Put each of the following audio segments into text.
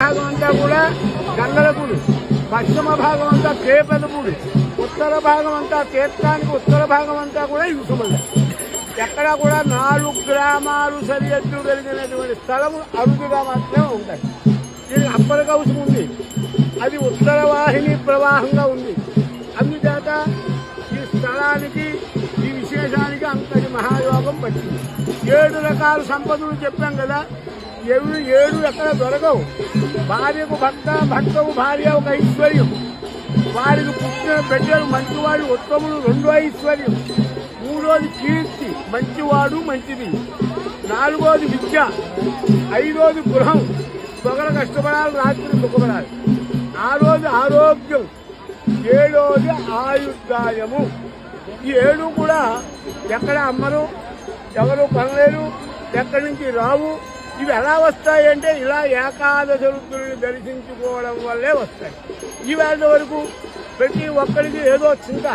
భాగం అంతా కూడా గంగలపూడి, పశ్చిమ భాగం అంతా కేపెదపూడి, ఉత్తర భాగం అంతా తీర్థానికి ఉత్తర భాగం అంతా కూడా ఇసుమల్ల. ఎక్కడ కూడా 4 గ్రామాలు సరిహద్దు కలిగినటువంటి స్థలము అరుదుగా మాత్రమే ఉంటాయి. దీనికి అప్పర్ హౌస్ ఉంది, అది ఉత్తర వాహిని ప్రవాహంగా ఉంది. అందుచేత ఈ స్థలానికి ఈ విశేషానికి అంతటి మహాయోగం పట్టింది. 7 రకాల సంపదలు చెప్పాం కదా, 7 ఎక్కడ దొరకవు. భార్యకు భర్త, భర్తకు భార్య ఒక ఐశ్వర్యం, వారికి పుట్టిన బిడ్డలు మంచివాడు ఉత్తముడు 2వ ఐశ్వర్యం, 3వది కీర్తి మంచివాడు మంచిది, 4వది విద్య, 5వది గృహం పగల కష్టపడాలి రాత్రి సుఖపడాలి, 6వది ఆరోగ్యం, 7వది ఆయుర్దాయము. ఈ 7 కూడా ఎక్కడ అమ్మరు, ఎవరు కొనలేరు, ఎక్కడి నుంచి రావు. ఇవి ఎలా వస్తాయంటే ఇలా ఏకాదశ రుద్రుని దర్శించుకోవడం వల్లే వస్తాయి. ఈవేళ వరకు ప్రతి ఒక్కరికి ఏదో చింత,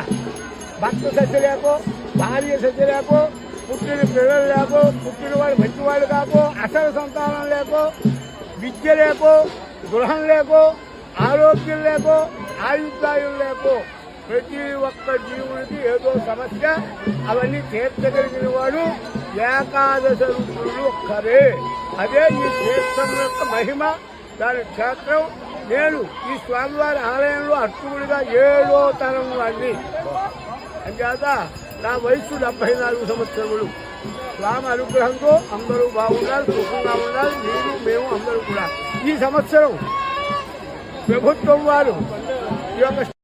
భర్త సత్యలేకో, భార్య సత్యలేకో, పుట్టిన పిల్లలు లేకో, పుట్టినవాడు మంచివాడు కాకో, అసలు సంతానం లేకో, విద్య లేకో, గృహం లేకో, ఆరోగ్యం లేకో, ఆయుర్దాయం లేకో, ప్రతి ఒక్క జీవుడికి ఏదో సమస్య. అవన్నీ తీర్చగలిగిన వాడు ఏకాదశ రుద్రులు ఒక్కరే. అదే ఈ తీర్థం యొక్క మహిమ, దాని క్షేత్రం. నేను ఈ స్వామివారి ఆలయంలో అర్చకుడిగా 7వ తరం వాడిని. అంచేత నా వయసు 74 సంవత్సరములు. స్వామి అనుగ్రహంతో అందరూ బాగుండాలి, సుఖంగా ఉండాలి, మీరు మేము అందరూ కూడా. ఈ సంవత్సరం ప్రభుత్వం వారు ఈ యొక్క